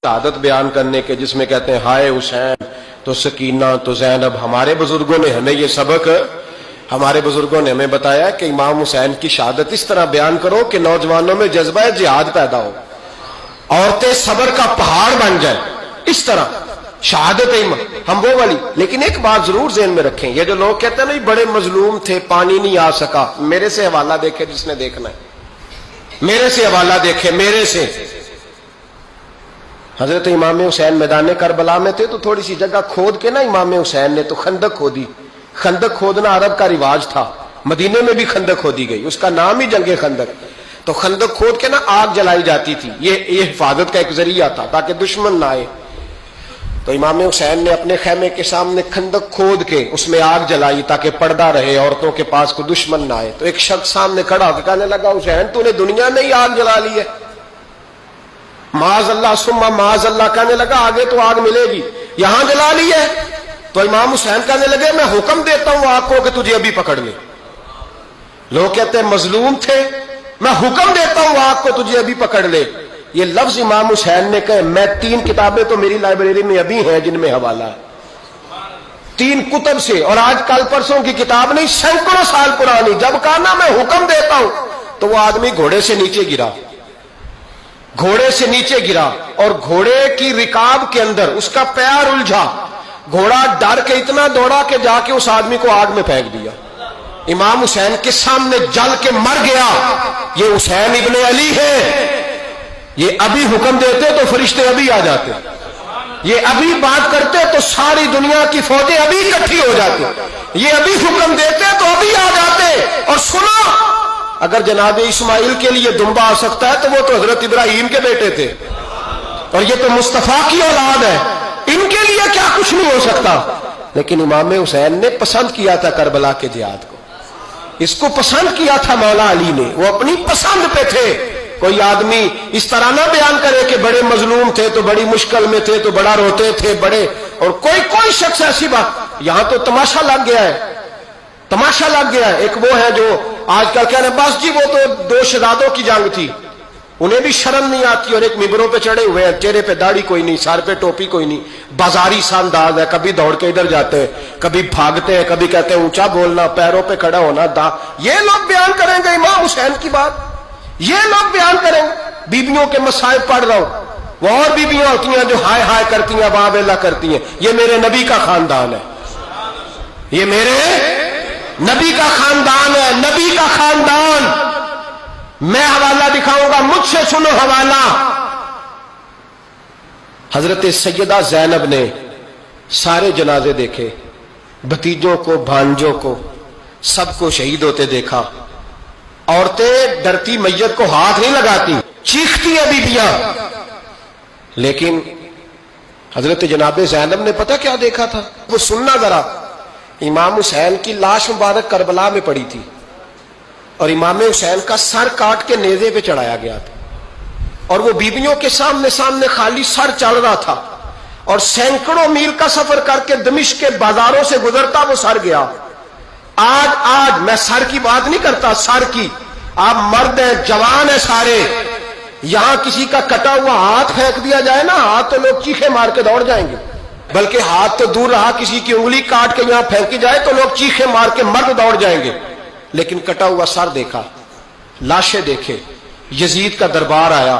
शहादत बयान करने के, जिसमें कहते हैं हाय हुसैन तो सकीना तो ज़ैनब। हमारे बुजुर्गों ने हमें ये सबक, हमारे बुजुर्गों ने हमें बताया कि इमाम हुसैन की शहादत इस तरह बयान करो कि नौजवानों में जज्बा जिहाद पैदा हो, औरतें सब्र का पहाड़ बन जाए। इस तरह शहादत हम वो वाली। लेकिन एक बात जरूर ज़हन में रखें, ये जो लोग कहते हैं ना बड़े मजलूम थे, पानी नहीं आ सका, मेरे से हवाला देखे जिसने देखना है, मेरे से हवाला देखे, मेरे से। हजरत इमाम हुसैन मैदान करबला में थे तो थोड़ी सी जगह खोद के ना इमाम हुसैन ने तो खंदक खोदी। खंदक खोदना अरब का रिवाज था, मदीने में भी खंदक खोदी गई, उसका नाम ही जंगे खंदक। तो खंदक खोद के ना आग जलाई जाती थी, ये हिफाजत का एक जरिया था ताकि दुश्मन ना आए। तो इमाम हुसैन ने अपने खैमे के सामने खंदक खोद के उसमें आग जलाई ताकि पर्दा रहे, औरतों के पास कोई दुश्मन ना आए। तो एक शख्स सामने खड़ा होकर कहने लगा, हुसैन तूने दुनिया में ही आग जला ली है। माज अल्लाह सुम्मा माज अल्लाह कहने लगा, आगे तो आग मिलेगी, यहां जला ली है। तो इमाम हुसैन कहने लगे, मैं हुक्म देता हूं आग को कि तुझे अभी पकड़ ले। लोग कहते हैं मजलूम थे, मैं हुक्म देता हूं आग को तुझे अभी पकड़ ले। ये लफ्ज इमाम हुसैन ने कहे। मैं 3 किताबें तो मेरी लाइब्रेरी में अभी हैं जिनमें हवाला है, 3 कुतब से, और आज कल परसों की किताब नहीं, सैकड़ों साल पुरानी। जब कहा ना मैं हुक्म देता हूं तो वो आदमी घोड़े से नीचे गिरा, घोड़े से नीचे गिरा, और घोड़े की रिकाब के अंदर उसका पैर उलझा। घोड़ा डर के इतना दौड़ा कि जाके उस आदमी को आग में फेंक दिया। इमाम हुसैन के सामने जल के मर गया। ये हुसैन इब्ने अली है, ये अभी हुक्म देते तो फरिश्ते अभी आ जाते, ये अभी बात करते तो सारी दुनिया की फौजें अभी इकट्ठी हो जाती, ये अभी हुक्म देते तो अभी आ जाते। और सुनो, अगर जनाब इस्माइल के लिए दुम्बा आ सकता है तो वो तो हजरत इब्राहिम के बेटे थे, और ये तो मुस्तफा की औलाद है, इनके लिए क्या कुछ नहीं हो सकता। लेकिन इमाम हुसैन ने पसंद किया था करबला के जिहाद को, इसको पसंद किया था मौला अली ने, वो अपनी पसंद पे थे। कोई आदमी इस तरह ना बयान करे कि बड़े मजलूम थे तो बड़ी मुश्किल में थे तो बड़ा रोते थे बड़े, और कोई शख्स ऐसी बात। यहां तो तमाशा लग गया है, तमाशा लग गया है। एक वो है जो आजकल कह रहे बस जी वो तो 2 शहजादों की जंग थी, उन्हें भी शर्म नहीं आती, और एक मिंबरों पे चढ़े हुए हैं, चेहरे पे दाढ़ी कोई नहीं, सर पे टोपी कोई नहीं, बाजारी सा अंदाज है, कभी दौड़ के इधर जाते हैं, कभी भागते हैं, कभी कहते हैं ऊंचा बोलना, पैरों पे खड़ा होना, ये लोग बयान करेंगे इमाम हुसैन की बात, ये लोग बयान करेंगे। बीबियों के मसाइब पढ़ रहा हूं, वो और बीबियां होती हैं जो हाय हाय करती हैं, वाह बेला करती हैं। ये मेरे नबी का खानदान है, ये मेरे नबी का खानदान है, नबी का खानदान। मैं हवाला दिखाऊंगा, मुझसे सुनो हवाला। हजरत सैयदा ज़ैनब ने सारे जनाजे देखे, भतीजों को, भांजों को, सबको शहीद होते देखा। औरतें डरती मैयत को हाथ नहीं लगाती, चीखती है बीबियां। लेकिन हजरत जनाब ज़ैनब ने पता क्या देखा था, वो सुनना जरा। इमाम हुसैन की लाश मुबारक करबला में पड़ी थी, और इमाम हुसैन का सर काट के नेज़े पे चढ़ाया गया था, और वो बीबियों के सामने सामने खाली सर चढ़ रहा था, और सैकड़ों मील का सफर करके दमिश्क के बाजारों से गुजरता वो सर गया। आज मैं सर की बात नहीं करता, सर की, आप मर्द हैं, जवान है सारे, यहां किसी का कटा हुआ हाथ फेंक दिया जाए ना, हाथ तो लोग चीखे मार के दौड़ जाएंगे, बल्कि हाथ तो दूर रहा, किसी की उंगली काट के यहां फेंकी जाए तो लोग चीखे मार के मर्द दौड़ जाएंगे। लेकिन कटा हुआ सर देखा, लाशें देखे, यजीद का दरबार आया।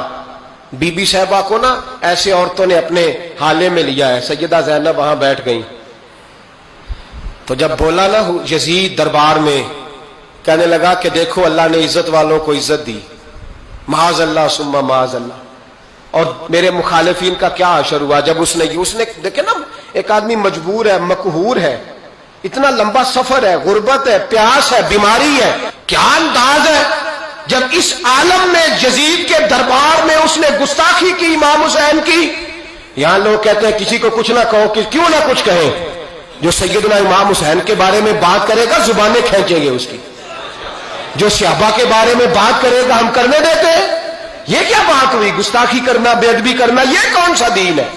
बीबी साहबा को ना ऐसे औरतों ने अपने हाले में लिया है, सैयदा ज़ैनब वहां बैठ गई। तो जब बोला ना यजीद दरबार में, कहने लगा कि देखो अल्लाह ने इज्जत वालों को इज्जत दी, माज अल्लाह सुम्मा माज अल्लाह। और मेरे मुखालिफिन का क्या असर हुआ जब उसने देखे ना, एक आदमी मजबूर है, मकहूर है, इतना लंबा सफर है, गुर्बत है, प्यास है, बीमारी है, क्या अंदाज है जब इस आलम में यजीद के दरबार में उसने गुस्ताखी की इमाम हुसैन की। यहां लोग कहते हैं किसी को कुछ ना कहो, कि क्यों ना कुछ कहें, जो सैयदना इमाम हुसैन के बारे में बात करेगा जुबानें खींचेंगे उसकी, जो सहाबा के बारे में बात करेगा हम करने देते हैं। ये क्या बात हुई, गुस्ताखी करना, बेअदबी करना, ये कौन सा दीन है?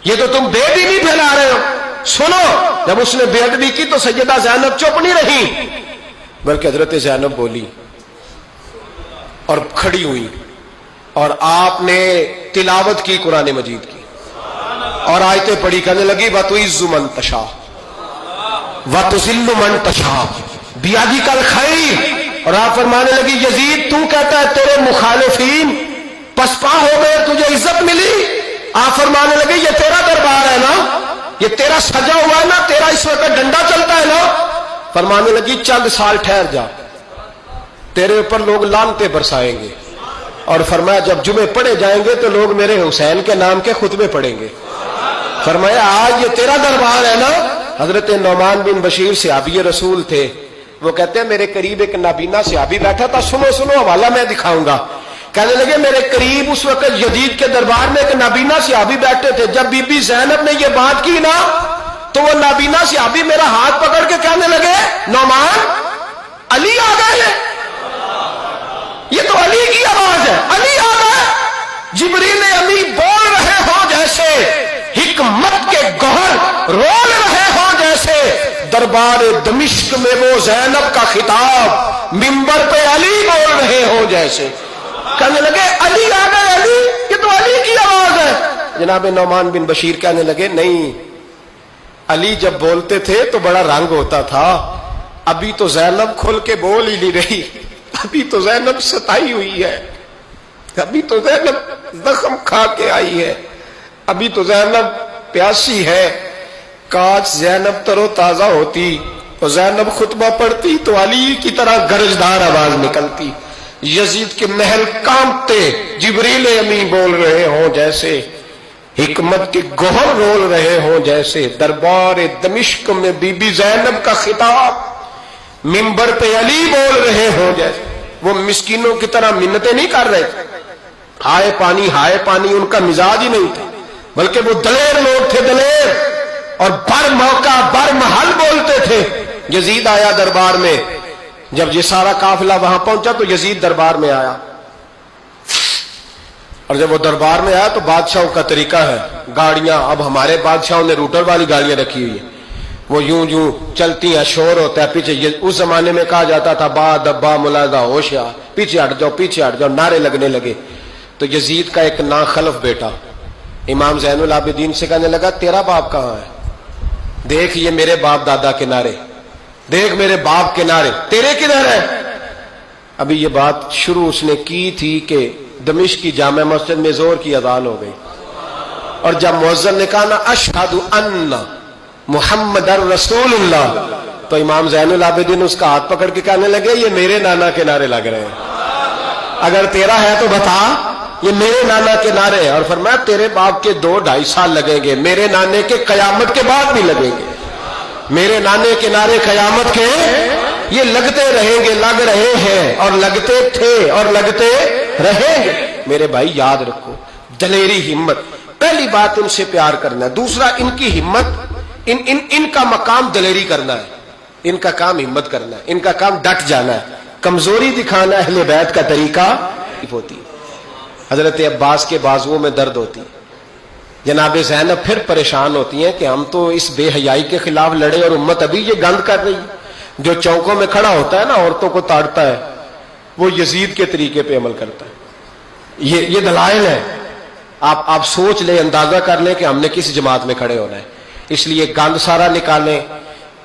ये तो तुम बेदीनी फैला रहे हो। सुनो, जब उसने बेअदबी की तो सैयदा ज़ैनब चुप नहीं रही, बल्कि हजरत ज़ैनब बोली और खड़ी हुई, اور آپ نے تلاوت کی قرآن مجید کی اور آیتیں پڑھی، کہنے لگی وَتُعِزُّ مَن تَشَاءُ وَتُذِلُّ مَن تَشَاءُ بِیَدِکَ الْخَیْرُ، اور آپ فرمانے لگی یزید تو کہتا ہے تیرے مخالفین پسپا ہو گئے، تجھے عزت ملی؟ آپ فرمانے لگے یہ تیرا دربار ہے نا، یہ تیرا سجا ہوا ہے نا، تیرا اس وقت ڈنڈا چلتا ہے نا۔ فرمانے لگی چند سال ٹھہر جا، تیرے اوپر لوگ لعنتیں برسائیں گے، اور فرمایا جب جمعے پڑھے جائیں گے تو لوگ میرے حسین کے نام کے خطبے پڑھیں گے۔ فرمایا آج یہ تیرا دربار ہے نا۔ حضرت نعمان بن بشیر صحابی رسول تھے، وہ کہتے ہیں میرے قریب ایک نابینا صحابی بیٹھا تھا، سنو سنو حوالہ میں دکھاؤں گا۔ کہنے لگے میرے قریب اس وقت یزید کے دربار میں ایک نابینا صحابی بیٹھے تھے، جب بی بی زینب نے یہ بات کی نا تو وہ نابینا صحابی میرا ہاتھ پکڑ کے کہنے لگے نعمان علی آ گئے ہیں، یہ تو علی کی آواز ہے، علی آ گئے۔ جبریل امی بول رہے ہوں جیسے، حکمت کے گوہر رول رہے ہوں جیسے، دربار دمشق میں وہ زینب کا خطاب منبر پہ علی بول رہے ہوں جیسے۔ کہنے لگے علی آ گئے، علی، یہ تو علی کی آواز ہے۔ جناب نعمان بن بشیر کہنے لگے نہیں، علی جب بولتے تھے تو بڑا رنگ ہوتا تھا، ابھی تو زینب کھل کے بول ہی نہیں رہی، ابھی تو زینب ستائی ہوئی ہے، ابھی تو زینب زخم کھا کے آئی ہے، ابھی تو زینب پیاسی ہے۔ کاش زینب ترو تازہ ہوتی اور زینب خطبہ پڑھتی تو علی کی طرح گرجدار آواز نکلتی، یزید کے محل کانپتے، جبریل امی بول رہے ہوں جیسے، حکمت کے گوہر رول رہے ہوں جیسے، دربار دمشق میں بی بی زینب کا خطاب منبر پہ علی بول رہے ہوں جیسے۔ وہ مسکینوں کی طرح منتیں نہیں کر رہے تھے، ہائے پانی ان کا مزاج ہی نہیں تھا، بلکہ وہ دلیر لوگ تھے، دلیر، اور بر موقع بر محل بولتے تھے۔ یزید آیا دربار میں، جب یہ سارا قافلہ وہاں پہنچا تو یزید دربار میں آیا، اور جب وہ دربار میں آیا تو بادشاہوں کا طریقہ ہے، گاڑیاں، اب ہمارے بادشاہوں نے روٹر والی گاڑیاں رکھی ہوئی ہیں، وہ یوں چلتی ہیں، شور ہوتا ہے پیچھے۔ اس زمانے میں کہا جاتا تھا با دبا ملاحظہ ہوشیار، پیچھے ہٹ جاؤ، نعرے لگنے لگے۔ تو یزید کا ایک ناخلف بیٹا امام زین العابدین سے کہنے لگا تیرا باپ کہاں ہے؟ دیکھ یہ میرے باپ دادا کے نعرے، دیکھ میرے باپ کے نعرے، تیرے کدھر ہے؟ ابھی یہ بات شروع اس نے کی تھی کہ دمشق کی جامع مسجد میں زور کی اذان ہو گئی، اور جب مؤذن نے کہا نا اشہد ان محمد رسول اللہ، تو امام زین العابدین اس کا ہاتھ پکڑ کے کہنے لگے یہ میرے نانا کے نعرے لگ رہے ہیں، اگر تیرا ہے تو بتا، یہ میرے نانا کے نعرے ہیں۔ اور فرمایا تیرے باپ کے 2-2.5 سال لگیں گے، میرے نانے کے قیامت کے بعد بھی لگیں گے، میرے نانے کے نعرے قیامت کے یہ لگتے رہیں گے، لگ رہے ہیں اور لگتے تھے اور لگتے رہیں گے۔ میرے بھائی یاد رکھو، دلیری، ہمت، پہلی بات ان سے پیار کرنا ہے، دوسرا ان کی ہمت، ان کا مقام دلیری کرنا ہے، ان کا کام ہمت کرنا ہے، ان کا کام ڈٹ جانا ہے، کمزوری دکھانا اہل بیت کا طریقہ ہوتی۔ حضرت عباس کے بازوؤں میں درد ہوتی، جناب زینب پھر پریشان ہوتی ہیں کہ ہم تو اس بے حیائی کے خلاف لڑے اور امت ابھی یہ گند کر رہی ہے۔ جو چوکوں میں کھڑا ہوتا ہے نا عورتوں کو تاڑتا ہے، وہ یزید کے طریقے پہ عمل کرتا ہے۔ یہ دلائل ہے، آپ سوچ لیں، اندازہ کر لیں کہ ہم نے کس جماعت میں کھڑے ہونا ہے، اس لیے گند سارا نکالیں۔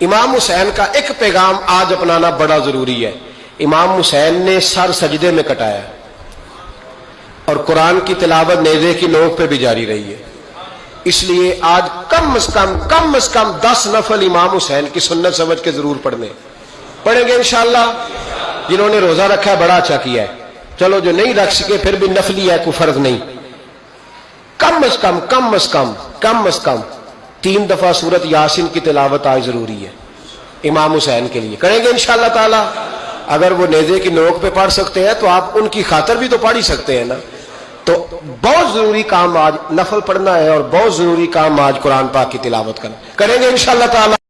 امام حسین کا ایک پیغام آج اپنانا بڑا ضروری ہے۔ امام حسین نے سر سجدے میں کٹایا اور قرآن کی تلاوت نیزے کی نوک پہ بھی جاری رہی ہے، اس لیے آج کم از کم 10 نفل امام حسین کی سنت سمجھ کے ضرور پڑھیں گے انشاءاللہ۔ جنہوں نے روزہ رکھا ہے بڑا اچھا کیا ہے، چلو جو نہیں رکھ سکے پھر بھی نفلی ہے، کوئی فرض نہیں، کم از کم 3 دفعہ سورت یاسین کی تلاوت آج ضروری ہے امام حسین کے لیے، کریں گے انشاءاللہ تعالی۔ اگر وہ نیزے کی نوک پہ پڑھ سکتے ہیں تو آپ ان کی خاطر بھی تو پڑھ ہی سکتے ہیں نا۔ تو بہت ضروری کام آج نفل پڑھنا ہے، اور بہت ضروری کام آج قرآن پاک کی تلاوت کرنا، کریں گے انشاءاللہ تعالی۔